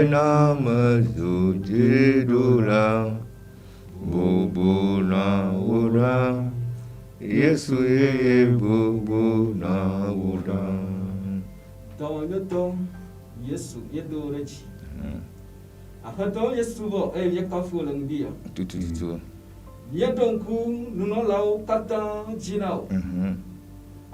Benama Zujidola Bubuna Ura Yesu ye Bubuna Ura. Tom Yesu Yedorechi. Ahato Yesu bo yakafu landia. Tutu. Yadonku nunolau kata jinao.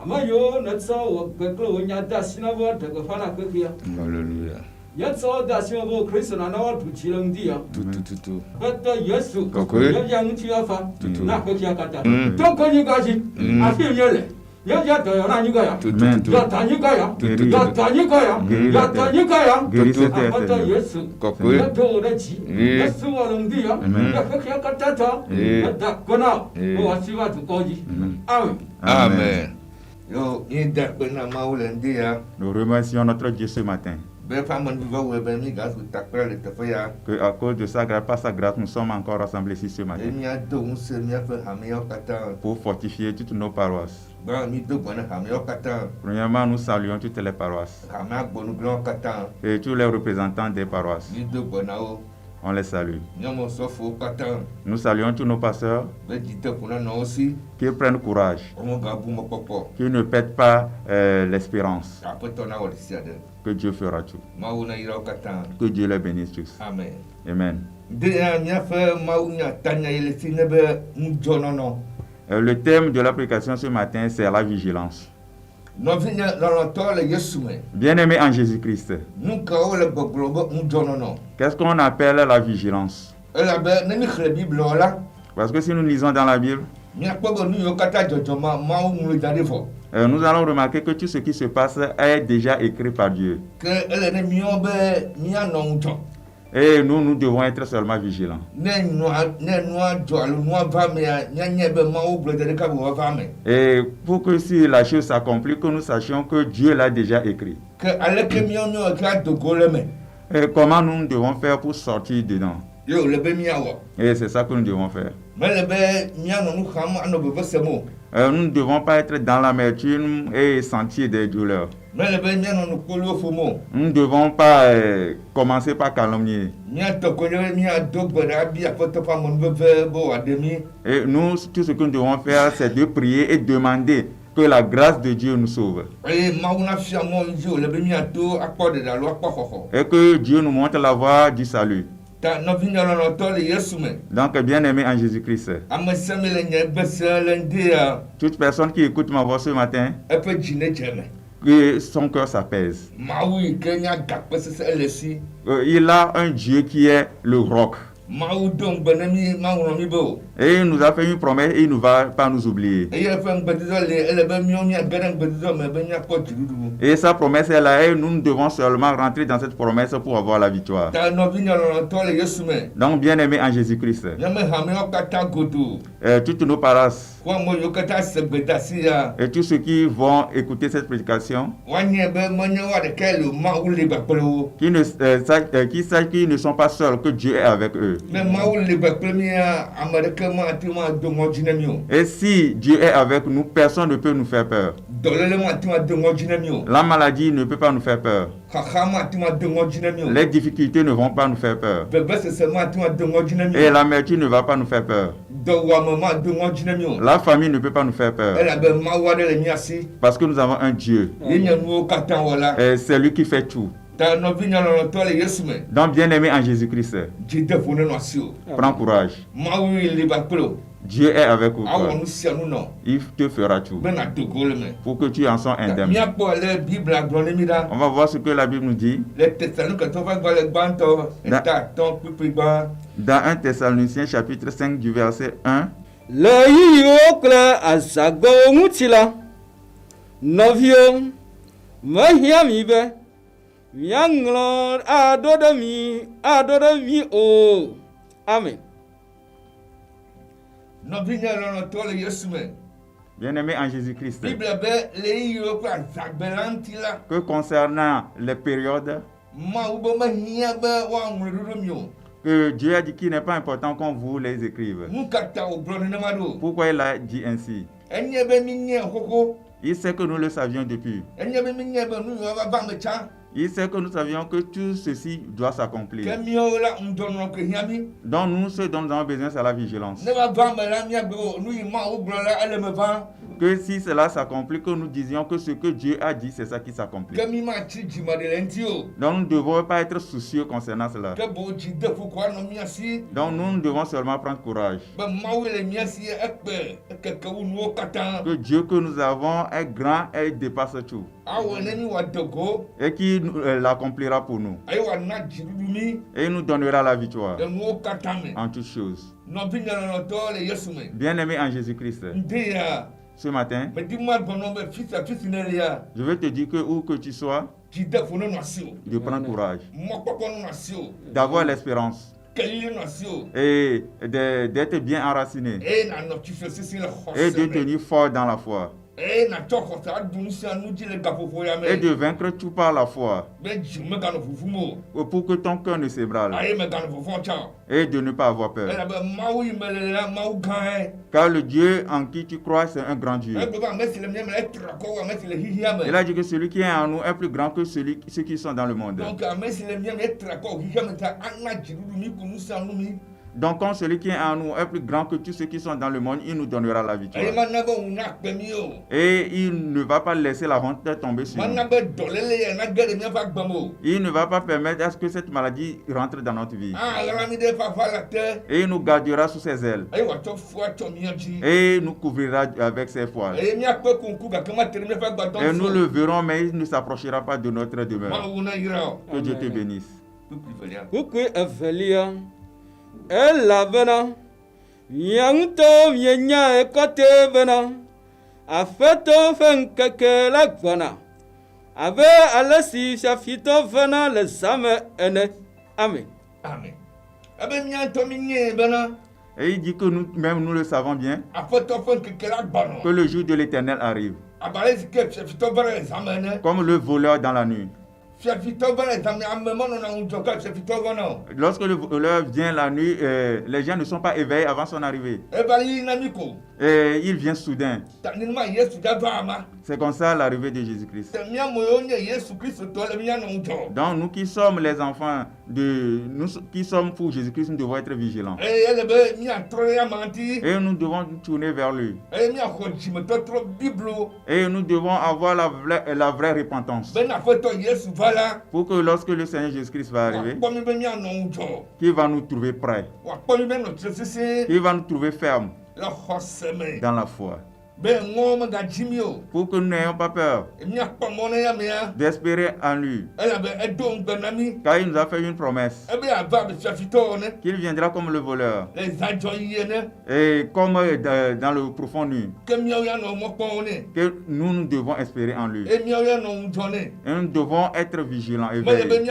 Amayo natsa wakaklo nyada sinabo tagafana kakia. Hallelujah. Yatsa da sinabo Kristo na nawa tuchilandia. Tutu. Kata Yesu. Kokwe. Yang tiafa. Tutu. Na kakia kata. Toko nyugaji. Afi nyele. Ya na nyugaya. Tutu. Ya tanyugaya. Ya tanyugaya. Ya tanyugaya. Kata Yesu. Kokwe. Yadorechi. Yesu walandia. Ya kakia kata. Ya kona. Wasiwa tukoji. Amen. Amen. Yo, Nous remercions notre Dieu ce matin. Que À cause de sa grâce, par sa grâce, nous sommes encore rassemblés ici ce matin pour fortifier toutes nos paroisses. Premièrement, nous saluons toutes les paroisses et tous les représentants des paroisses. On les salue. Nous saluons tous nos pasteurs qui prennent courage, qui ne perdent pas l'espérance. Que Dieu fera tout. Que Dieu les bénisse tous. Amen. Amen. Le thème de l'application ce matin, c'est la vigilance. Bien-aimés en Jésus-Christ, qu'est-ce qu'on appelle la vigilance? Parce que si nous lisons dans la Bible, nous allons remarquer que tout ce qui se passe est déjà écrit par Dieu. Et nous devons être seulement vigilants. Et pour que si la chose s'accomplit, que nous sachions que Dieu l'a déjà écrit. Et comment nous devons faire pour sortir dedans? Et c'est ça que nous devons faire. Nous ne devons pas être dans l'amertume et sentir des douleurs. Nous ne devons pas commencer par calomnier. Et nous, tout ce que nous devons faire, c'est de prier et demander que la grâce de Dieu nous sauve. Et que Dieu nous montre la voie du salut. Donc, bien-aimé en Jésus-Christ, toute personne qui écoute ma voix ce matin, que son cœur s'apaise. Il a un Dieu qui est le roc. Et il nous a fait une promesse et il ne va pas nous oublier. Et sa promesse est là et nous devons seulement rentrer dans cette promesse pour avoir la victoire. Donc, bien-aimés en Jésus-Christ, toutes nos paroisses et tous ceux qui vont écouter cette prédication, qui sachent qu'ils ne sont pas seuls, que Dieu est avec eux. Et si Dieu est avec nous, personne ne peut nous faire peur. La maladie ne peut pas nous faire peur. Les difficultés ne vont pas nous faire peur. Et l'amertume ne va pas nous faire peur. La famille ne peut pas nous faire peur. Parce que nous avons un Dieu. Et c'est lui qui fait tout. Donc, bien-aimé en Jésus-Christ, prends courage. Dieu est avec vous. Il te fera tout pour que tu en sois indemne. On va voir ce que la Bible nous dit. Dans 1 Thessaloniciens chapitre 5 du verset 1. Amen. Bien-aimé en Jésus-Christ, que concernant les périodes, que Dieu a dit qu'il n'est pas important qu'on vous les écrive. Pourquoi il a dit ainsi? Il sait que nous le savions depuis. Il sait que nous savions que tout ceci doit s'accomplir. Que mieux là on donne notre hiami. Donc nous, ce dont nous avons besoin, c'est la vigilance. Ne va pas me la mia go nous il m'a ouvert là elle me vend. Que si cela s'accomplit, que nous disions que ce que Dieu a dit, c'est ça qui s'accomplit. Que mi ma chi ma de lentio. Donc nous ne devons pas être soucieux concernant cela. Que bo ji de pourquoi non mi asi. Donc nous devons seulement prendre courage. Ben ma oui les mi asi que ou nous katan. Que Dieu que nous avons est grand et dépasse tout. Ah ouais ne mi wa dogo. Et qui l'accomplira pour nous. Ay wa na ji dumi. Et il nous donnera la victoire De nous katame. en toutes choses. Non binya no to le Yesu me. Bien-aimé en Jésus-Christ, Ndia. ce matin, Mais dis-moi bon nom fils nelia. je veux te dire que où que tu sois, Ji de fo no nasio. de prendre courage, Mo papa no nasio. d'avoir l'espérance Quel nasio. et d'être bien enraciné Et na no tu fais ceci le et de tenir fort dans la foi Et na to ko ta dun si anu ji le gafofo ya me. et de vaincre tout par la foi Ben ji me ga no fufumo. pour que ton cœur ne s'ébranle Aye me ga no fofo cha. et de ne pas avoir Et peur. la ben maou yi me le la maou gan. Car le Dieu en qui tu crois, c'est un grand Dieu. E be ba me si le mi me etra ko wa me si le hihi ya me. Il a dit que celui qui est en nous est plus grand que ceux qui sont dans le monde. Donc a me si le mi me etra ko hihi ya me ta anna ji du mi ku nu sa nu mi. Donc, quand celui qui est en nous est plus grand que tous ceux qui sont dans le monde, il nous donnera la victoire. Aye man na bo una pe mi o. Et il ne va pas laisser la honte tomber sur Man nous. na be dolele ya na gere mi fa gbamo. Il ne va pas permettre à ce que cette maladie rentre dans notre vie. Ah la mi de fa fa la te. Et il nous gardera sous ses ailes. Aye wa to fo to mi ji. Et il nous couvrira avec ses poils. Aye mi akpe kunku ga kama tere mi fa gba don. Et nous le verrons, mais il ne s'approchera pas de notre demeure. Ma una ira. Que Dieu te bénisse. Ukwe evelia ela vena yanto yenya ekote vena afeto fenkeke la gbana ave alesi shafito vena le zame ene amen amen abe mianto minye vena. Et il dit que nous-mêmes, nous le savons bien, afeto fenkeke la gbana que le jour de l'Éternel arrive, abalesi ke shafito vena le zame ene comme le voleur dans la nuit. Lorsque le voleur vient la nuit, les gens ne sont pas éveillés avant son arrivée. Et il vient soudain. C'est comme ça l'arrivée de Jésus-Christ. Donc nous qui sommes les enfants nous qui sommes pour Jésus-Christ, nous devons être vigilants. Et nous devons nous tourner vers lui. Et nous devons avoir la vraie repentance. Pour que lorsque le Seigneur Jésus-Christ va arriver, qu'il va nous trouver prêts, qu'il va nous trouver fermes dans la foi. Pour que nous n'ayons pas peur d'espérer en lui. Car il nous a fait une promesse qu'il viendra comme le voleur et comme dans le profond nuit, que nous devons espérer en lui. Et nous devons être vigilants et veillés.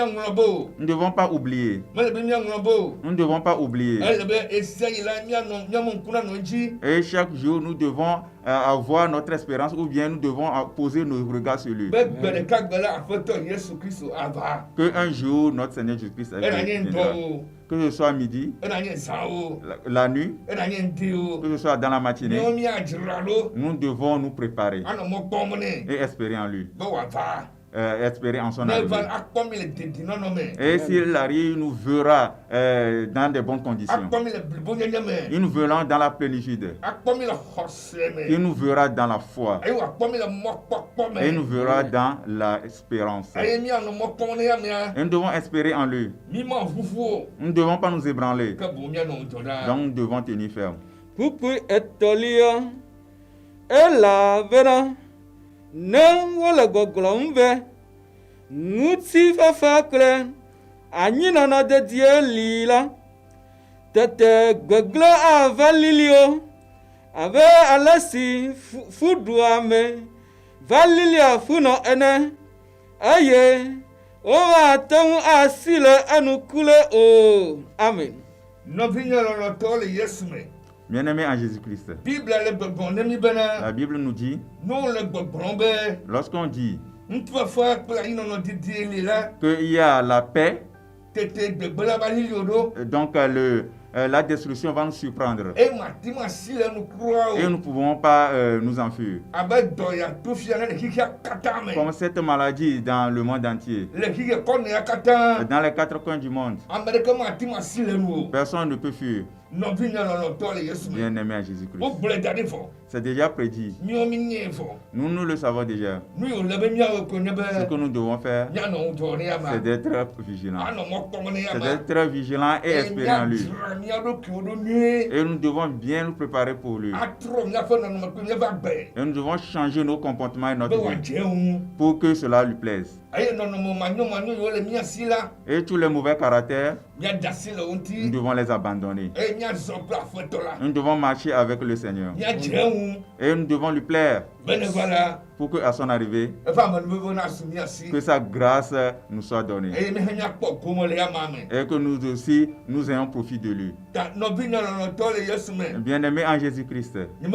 Nous ne devons pas oublier. Nous ne devons pas oublier. Et chaque jour, nous devons avoir notre espérance ou bien nous devons poser nos regards sur lui. Que un jour, notre Seigneur Jésus-Christ viendra. Que ce soit midi, la nuit, que ce soit dans la matinée, nous devons nous préparer et espérer en lui. Espérer en son arrivée. Et s'il arrive, il nous verra dans de bonnes conditions. Il nous verra dans la plénitude. Il nous verra dans la foi. Et il nous verra dans l'espérance. Et nous devons espérer en lui. Nous ne devons pas nous ébranler. Donc nous devons tenir ferme. Ne wole gbɔgblɔm vɛ ŋuti fafa kple anyinɔnɔ dedie li la tete gbegblẽ ava lilio abe ale si fuɖua me va lilia funɔ ene eye womate ŋu asi le enukule o amen. Nɔvinye lɔlɔtɔwo le Yesu me. Bien-aimés en Jésus-Christ, la Bible nous dit, lorsqu'on dit qu'il y a la paix, donc la destruction va nous surprendre. Et nous ne pouvons pas nous enfuir. Comme Comme cette maladie dans le monde entier, dans les 4 coins du monde, personne ne peut fuir. Bien-aimé à Jésus-Christ. C'est déjà prédit. Nous le savons déjà. Ce que nous devons faire, c'est d'être vigilants. C'est d'être vigilants et espérer en lui. Et nous devons bien nous préparer pour lui. Et nous devons changer nos comportements et notre vie pour que cela lui plaise. Et tous les mauvais caractères, nous devons les abandonner. Nous devons marcher avec le Seigneur. Et nous devons lui plaire pour qu'à son arrivée, que sa grâce nous soit donnée. Et que nous aussi, nous ayons profit de lui. Bien-aimé en Jésus-Christ, je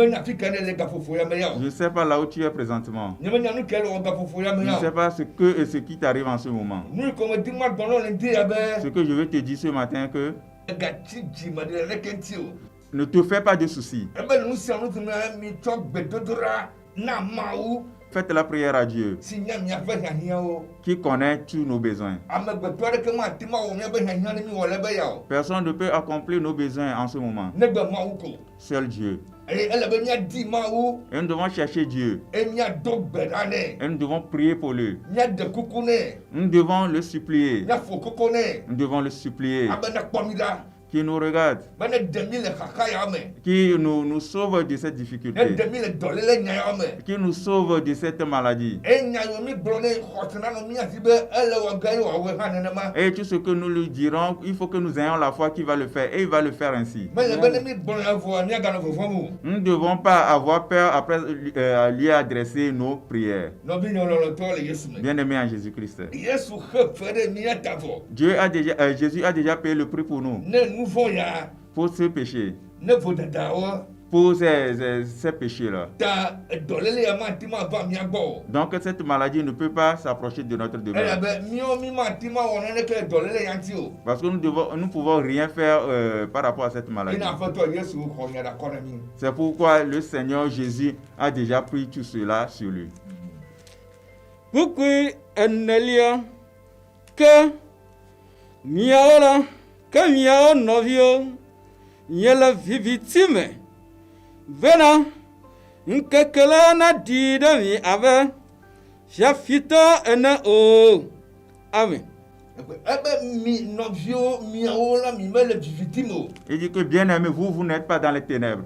ne sais pas là où tu es présentement. Je ne sais pas ce qui t'arrive en ce moment. Ce que je veux te dire ce matin, que ne te fais pas de soucis. Faites la prière à Dieu qui connaît tous nos besoins. Personne ne peut accomplir nos besoins en ce moment. Seul Dieu. Et nous devons chercher Dieu. Et nous devons prier pour lui. Nous devons le supplier. Nous devons le supplier. Qui nous regarde, qui nous sauve de cette difficulté, qui nous sauve de cette maladie. Et tout ce que nous lui dirons, il faut que nous ayons la foi qu'il va le faire, et il va le faire ainsi. Nous ne devons pas avoir peur après lui adresser nos prières. Bien-aimé en Jésus-Christ, Jésus a déjà payé le prix pour nous. Pour ce péché, pour ces péchés-là. Donc cette maladie ne peut pas s'approcher de notre demeure. Parce que nous ne pouvons rien faire par rapport à cette maladie. C'est pourquoi le Seigneur Jésus a déjà pris tout cela sur lui. Pourquoi que miaola que miao novio yela vivitime vena nkekela na dida mi ave jafita ena o amen. Il dit que bien aimé, vous n'êtes pas dans les ténèbres.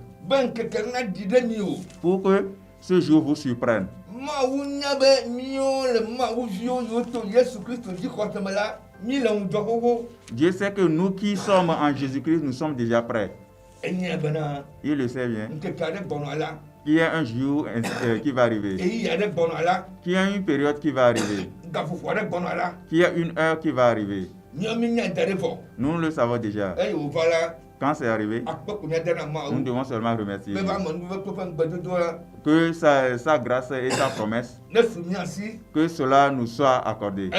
Pour que ce jour vous surprenne. Dieu sait que nous qui sommes en Jésus-Christ, nous sommes déjà prêts. Il le sait bien. Il y a un jour qui va arriver. Qu'il y a une période qui va arriver. Qu'il y a une heure qui va arriver. Nous le savons déjà. Quand c'est arrivé, nous devons seulement remercier Dieu. Que sa grâce et sa promesse, que cela nous soit accordé,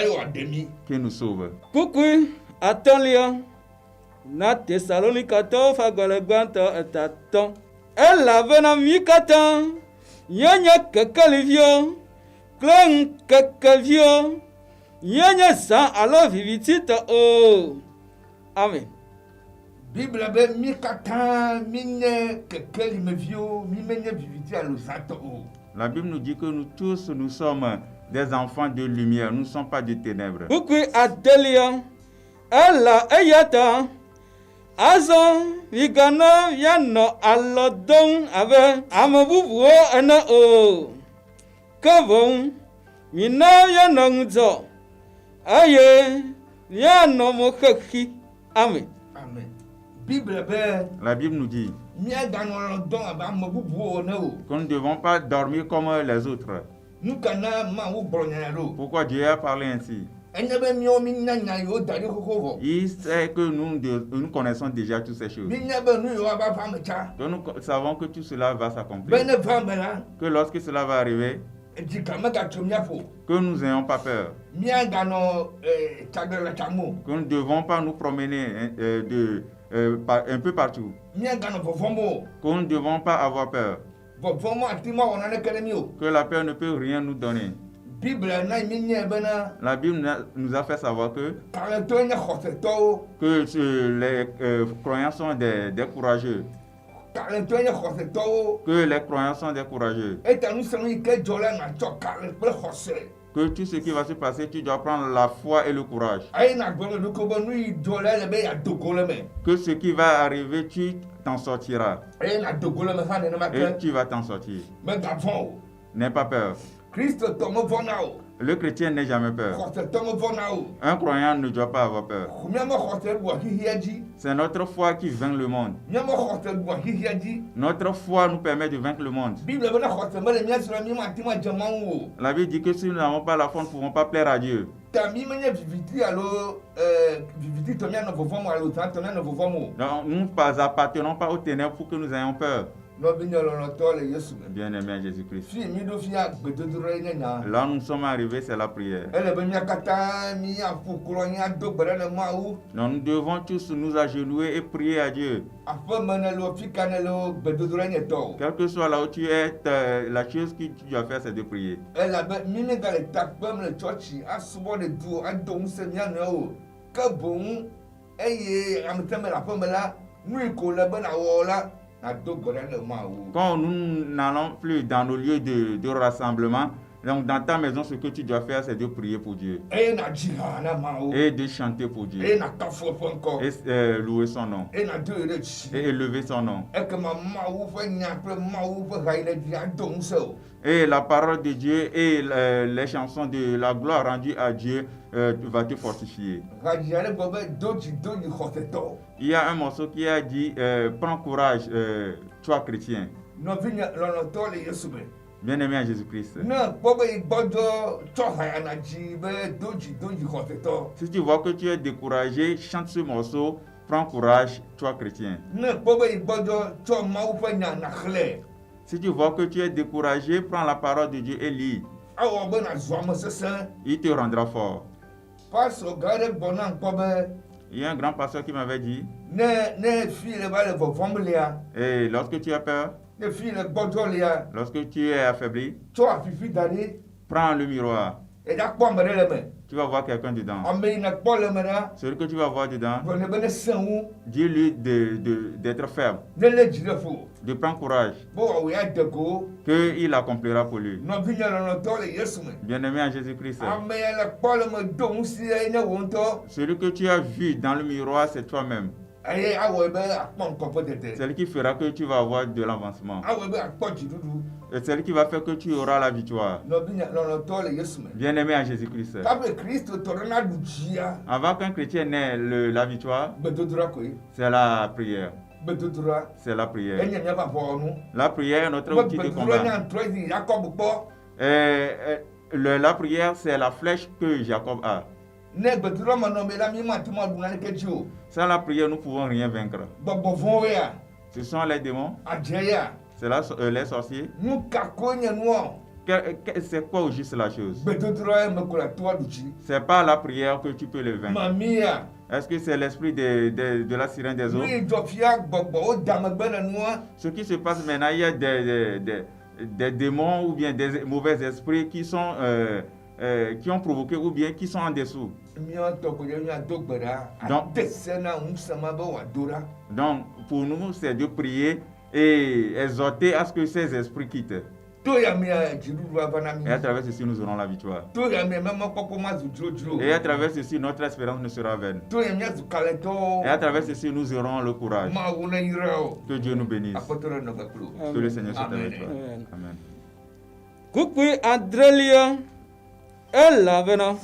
qu'il nous sauve. Coucou, attends, na Thessalonica to fagolegbanto etaton. Elle avait na mikatan, yanya kekelivio, clan kekelivio, yanya sa alo vivitito o. Amen. Bible be mikatan mine kekelimevio, mimene viviti alo sato o. La Bible nous dit que nous tous, nous sommes des enfants de lumière, nous ne sommes pas de ténèbres. Pourquoi Adelia, elle ayata, azon, vigana, yano, alodon, ave, amabubu, ana o. Kavon, mina yanongzo, aye, yano mokaki. Amen. Amen. La Bible nous dit que nous ne devons pas dormir comme les autres. Pourquoi Dieu a parlé ainsi? Il sait que nous connaissons déjà toutes ces choses. Que nous savons que tout cela va s'accomplir. Que lorsque cela va arriver, que nous n'ayons pas peur. Que nous ne devons pas nous promener un peu partout. Que nous ne devons pas avoir peur. Que la peur ne peut rien nous donner. La Bible nous a fait savoir que les croyants sont des courageux. Que les croyants sont des courageux. Que tout ce qui va se passer, tu dois prendre la foi et le courage. Que ce qui va arriver, tu t'en sortiras. Et tu vas t'en sortir. N'aie pas peur. Le chrétien n'est jamais peur. Un croyant ne doit pas avoir peur. C'est notre foi qui vainc le monde. Notre foi nous permet de vaincre le monde. La Bible dit que si nous n'avons pas la foi, nous ne pouvons pas plaire à Dieu. Donc, nous n'appartenons pas aux ténèbres pour que nous ayons peur. Bien-aimé Jésus-Christ. Là où nous sommes arrivés, c'est la prière. Donc, nous devons tous nous agenouiller et prier à Dieu. Quelle que soit là où tu es, la chose que tu dois faire, c'est de prier. Quand nous n'allons plus dans nos lieux de rassemblement, donc dans ta maison, ce que tu dois faire, c'est de prier pour Dieu. Et de chanter pour Dieu. Et louer son nom. Et élever son nom. Et la parole de Dieu et les chansons de la gloire rendue à Dieu va te fortifier. Il y a un morceau qui a dit prends courage, toi chrétien. Bien-aimé à Jésus-Christ. Si tu vois que tu es découragé, chante ce morceau. Prends courage, toi chrétien. Si tu vois que tu es découragé, prends la parole de Dieu et lis. Il te rendra fort. Il y a un grand pasteur qui m'avait dit, et lorsque tu as peur, lorsque tu es affaibli, prends le miroir. Tu vas voir quelqu'un dedans. Celui que tu vas voir dedans, dis-lui d'être ferme, de prendre courage, qu'il accomplira pour lui. Bien-aimé en Jésus-Christ, celui que tu as vu dans le miroir, c'est toi-même. C'est lui qui fera que tu vas avoir de l'avancement. Et c'est lui qui va faire que tu auras la victoire. Bien-aimé en Jésus-Christ. Avant qu'un chrétien n'ait la victoire, c'est la prière. C'est la prière. La prière est notre outil de combat. La prière, c'est la flèche que Jacob a. Sans la prière, nous ne pouvons rien vaincre. Ce sont les démons. C'est les sorciers. C'est quoi au juste la chose? C'est pas la prière que tu peux les vaincre. Est-ce que c'est l'esprit de la sirène des eaux? Ce qui se passe maintenant, il y a des démons ou bien des mauvais esprits qui ont provoqué ou bien qui sont en dessous. Donc, pour nous, c'est de prier et exhorter à ce que ces esprits quittent. Et à travers ceci, nous aurons la victoire. Et à travers ceci, notre espérance ne sera vaine. Et à travers ceci, nous aurons le courage. Que Dieu nous bénisse. Que le Seigneur soit avec toi. Amen. Kukui Adrelia Elavena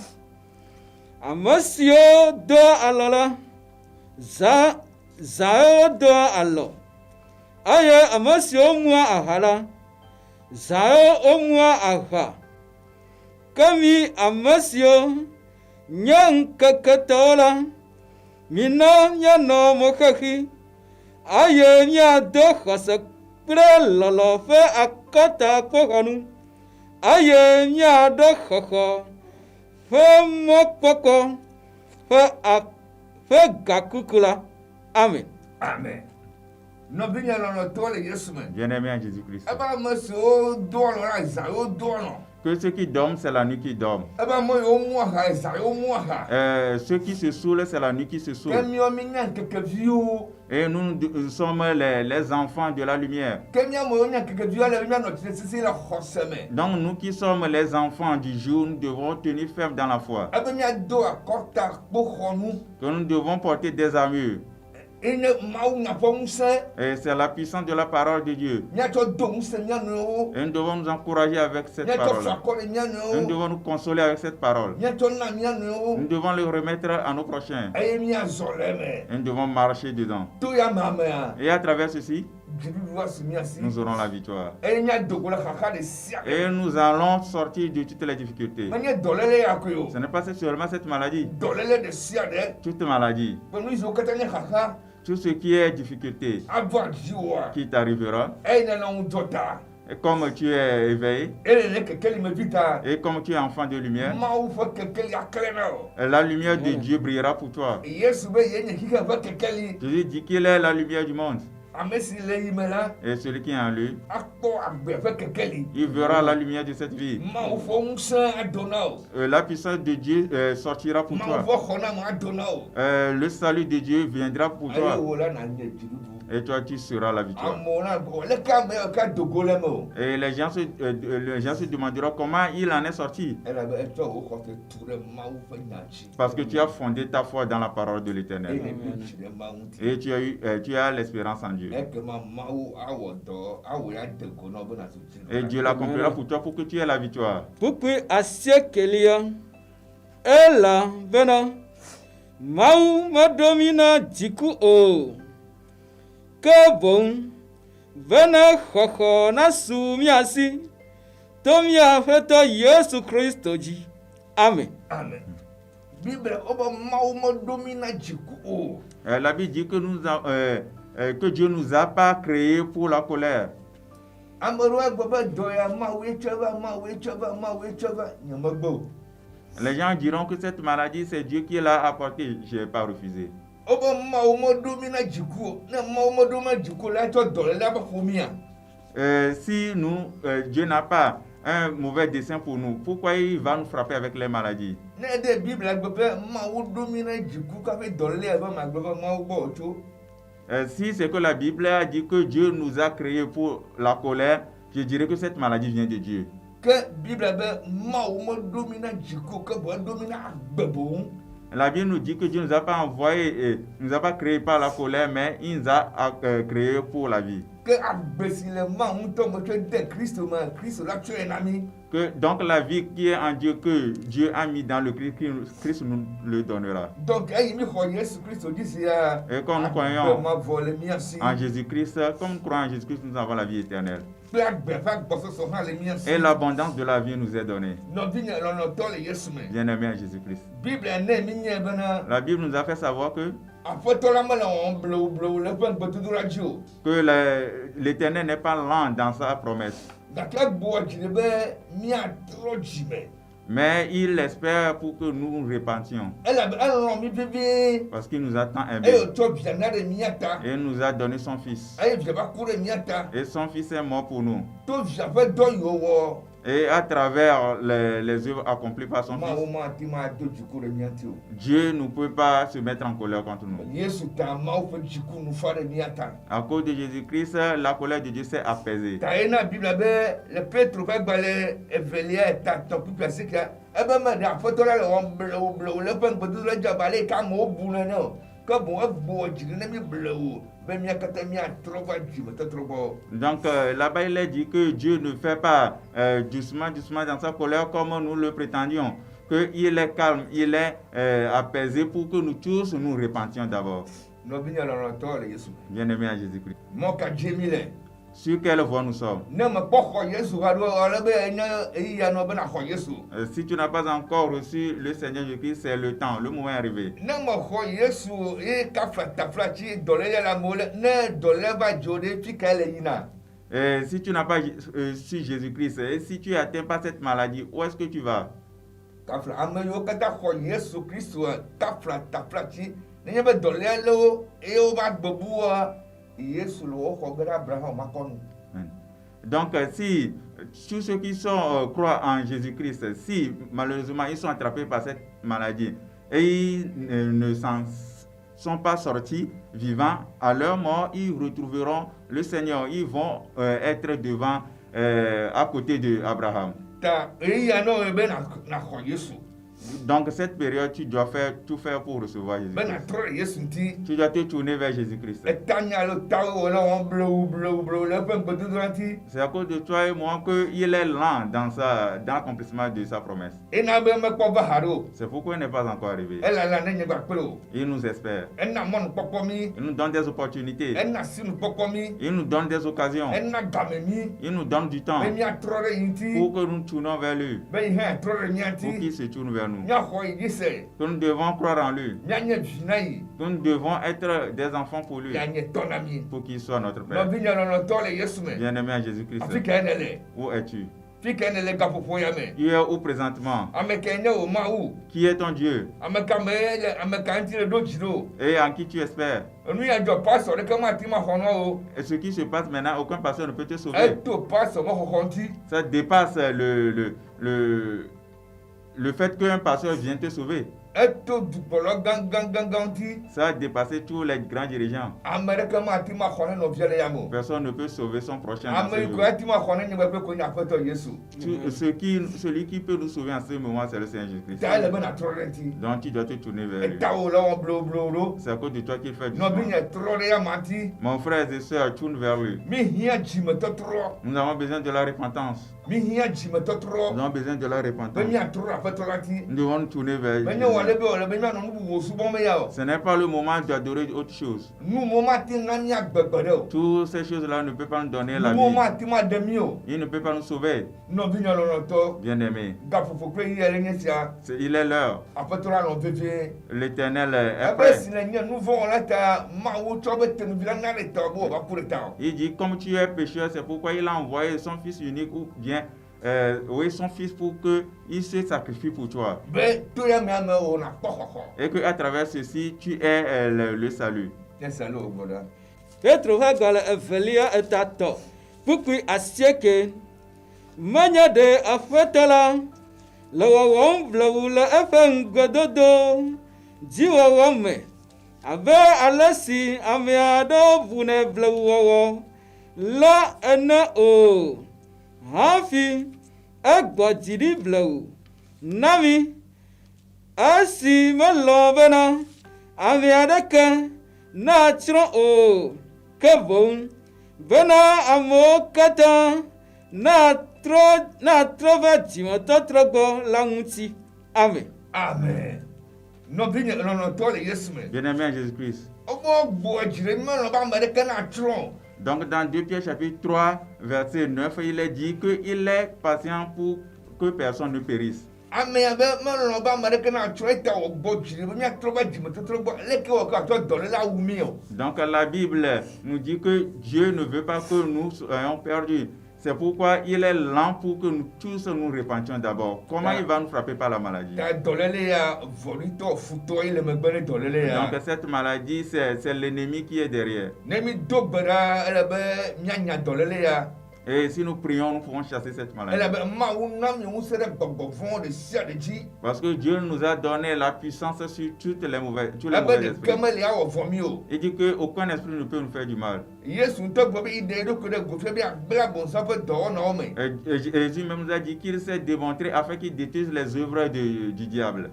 Amasio do alala Zao do alo Aye amasio mwa ahala Zao omwa aha Kami amasio Nyang kakatola Mina nyano mokaki Aye nya do khasak Prelolo fe akata kokanu Aye nya do khakha Fe mokoko Fe gakukula Amen. Amen. Bien-aimé en Jésus-Christ. Eba me si wo do ɔlɔ la zã wo do ɔlɔ. Que ceux qui dorment, c'est la nuit qui dorment. Eba me yiwo mu aha zã yiwo mu aha. Ceux qui se saoulent, c'est la nuit qui se saoule. Ke miɔ mi nya nkekeviwo. Et nous sommes les enfants de la lumière. Ke miamewo nya nkekeviwo le mia nɔ tsi sisi le xɔse me. Donc nous qui sommes les enfants du jour, nous devons tenir ferme dans la foi. Ebe mia do akɔta kpoxɔnu. Que nous devons porter des armures. Et c'est la puissance de la parole de Dieu. Et nous devons nous encourager avec cette parole. Et nous devons nous consoler avec cette parole. Nous devons le remettre à nos prochains. Et nous devons marcher dedans. Et à travers ceci, nous aurons la victoire. Et nous allons sortir de toutes les difficultés. Ce n'est pas seulement cette maladie. Toute maladie. Tout ce qui est difficulté qui t'arrivera. Et comme tu es éveillé, et comme tu es enfant de lumière, la lumière de Dieu brillera pour toi. Jésus dit qu'il est la lumière du monde. Et celui qui est en lui, il verra la lumière de cette vie. La puissance de Dieu sortira pour toi. Le salut de Dieu viendra pour toi. Et toi, tu seras la victoire. Et les gens se demanderont comment il en est sorti. Parce que tu as fondé ta foi dans la parole de l'Éternel. Et tu as l'espérance en Dieu. Et Dieu l'accomplira pour toi pour que tu aies la victoire. Pourquoi à Siekelia, Ella, Vena, Mau, Madomina, Diku, O. Que bon, Vena, Hoho, Nasu, Miasi, Tomia, Feta, Yesu Christo, Ji. Amen. Amen. Bible, Oba, Mau, Madomina, Diku, O. La Bible dit que Dieu nous a pas créés pour la colère. Les gens diront que cette maladie, c'est Dieu qui l'a apportée. Je n'ai pas refusé. Si Dieu n'a pas un mauvais dessein pour nous, pourquoi il va nous frapper avec les maladies? Si c'est que la Bible a dit que Dieu nous a créés pour la colère, je dirais que cette maladie vient de Dieu. La Bible nous dit que Dieu ne nous a pas envoyés, nous a pas créés par la colère, mais il nous a créés pour la vie. Que donc la vie qui est en Dieu, que Dieu a mis dans le Christ nous le donnera. Et quand nous croyons en Jésus-Christ, comme nous croyons en Jésus-Christ, nous avons la vie éternelle. Et l'abondance de la vie nous est donnée. Bien-aimé en Jésus-Christ. La Bible nous a fait savoir que l'Éternel n'est pas lent dans sa promesse. Mais il espère pour que nous nous repentions. Parce qu'il nous a tant aimés. Et il nous a donné son fils. Et son fils est mort pour nous. Et à travers les œuvres accomplies par son fils, Dieu ne peut pas se mettre en colère contre nous. À cause de Jésus-Christ, la colère de Dieu s'est apaisée. Donc là-bas il est dit que Dieu ne fait pas doucement dans sa colère comme nous le prétendions, qu'il est calme, il est apaisé pour que nous tous nous repentions d'abord. Bien-aimé à Jésus-Christ. Sur quelle voie nous sommes? Si tu n'as pas encore reçu le Seigneur Jésus-Christ, c'est le temps, le moment est arrivé. Si tu n'as pas su Jésus-Christ, et si tu n'atteins pas cette maladie, où est-ce que tu vas? nenye be dɔlea le wo eye wova gbebua Yesu le wo xɔ ge ɖe Abraham makɔnu. Donc, si tous ceux qui croient en Jésus-Christ, si malheureusement ils sont attrapés par cette maladie et ils ne s'en sont pas sortis vivants, à leur mort, ils retrouveront le Seigneur. Ils vont être devant, à côté d'Abraham. Donc, cette période, tu dois tout faire pour recevoir Jésus-Christ. Tu dois te tourner vers Jésus-Christ. C'est à cause de toi et moi qu'il est lent dans l'accomplissement de sa promesse. C'est pourquoi il n'est pas encore arrivé. Il nous espère. Il nous donne des opportunités. Il nous donne des occasions. Il nous donne du temps pour que nous tournons vers lui. Pour qu'il se tourne vers nous. Que nous devons croire en lui. Que nous devons être des enfants pour lui. Pour qu'il soit notre Père. Bien-aimé à Jésus-Christ. Où es-tu? Tu es où présentement? Qui est ton Dieu? Et en qui tu espères? Et ce qui se passe maintenant, aucun pasteur ne peut te sauver. Ça dépasse le fait qu'un pasteur vienne te sauver. Ça a dépassé tous les grands dirigeants. Personne ne peut sauver son prochain. Celui qui peut nous sauver en ce moment, c'est le Seigneur Jésus-Christ. Donc tu dois te tourner vers lui. C'est à cause de toi qu'il fait du mal. Mon frère et soeur, tourne vers lui. Nous avons besoin de la repentance. Nous avons besoin de la repentance. Nous devons nous tourner vers lui. Ce n'est pas le moment d'adorer autre chose. Toutes ces choses-là ne peuvent pas nous donner la vie. Il ne peut pas nous sauver. Bien-aimé, il est l'heure. L'Éternel est prêt. Il dit, comme tu es pécheur, c'est pourquoi il a envoyé son Fils unique ou bien son Fils pour qu'il se sacrifie pour toi. Et qu'à travers ceci, tu aies le salut. Petro hagala evelia etato. Pukui asieke. Manya de afetala. Lawawom blawula efen gododo. Jiwawome. Abe alasi amiado vune blawwawo. La ena o. Hafi egbojiri blaw. Nami. Asi melobena. Amiadeke. Natural o kevon bena amokata natro vatima totrogo languti. Amen. Amen. Bien-aimé à Jésus-Christ. Donc dans 2 Pierre chapitre 3 verset 9, il est dit qu'il est patient pour que personne ne périsse. Donc la Bible nous dit que Dieu ne veut pas que nous soyons perdus. C'est pourquoi il est lent pour que nous tous nous repentions d'abord. Comment il va nous frapper par la maladie? Donc cette maladie, c'est l'ennemi qui est derrière. Et si nous prions, nous pourrons chasser cette maladie. Parce que Dieu nous a donné la puissance sur tous les mauvais esprits. Il dit qu'aucun esprit ne peut nous faire du mal. Et Jésus même nous a dit qu'il s'est démontré afin qu'il détruise les œuvres du diable.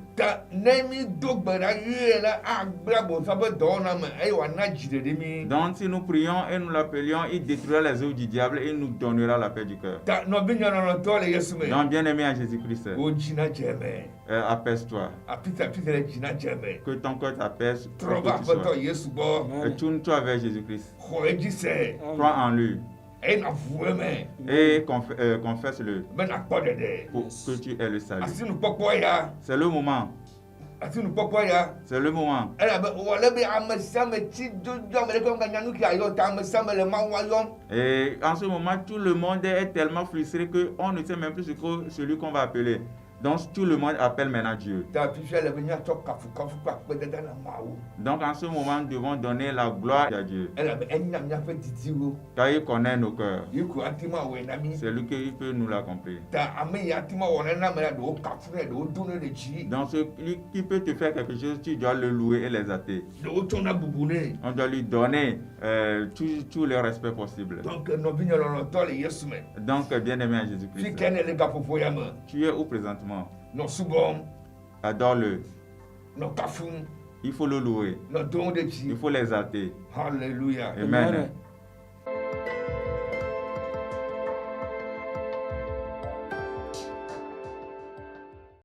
Donc si nous prions et nous l'appelions, il détruira les œuvres du diable et nous donnera la paix du cœur. Donc bien aimé à Jésus-Christ, apaise-toi. Que ton cœur t'apaise. Tourne-toi vers Jésus-Christ. Crois en lui. Et confesse-le pour que tu aies le salut. C'est le moment. C'est le moment. Et en ce moment, tout le monde est tellement frustré qu'on ne sait même plus celui qu'on va appeler. Donc tout le monde appelle maintenant Dieu. Donc en ce moment, nous devons donner la gloire à Dieu. Car il connaît nos cœurs. C'est lui qui peut nous l'accomplir. Donc celui qui peut te faire quelque chose, tu dois le louer et l'exalter. On doit lui donner tout le respect possible. Donc bien-aimé à Jésus-Christ, tu es où présentement? Adore-le. Il faut le louer. Il faut l'exalter. Alléluia. Amen.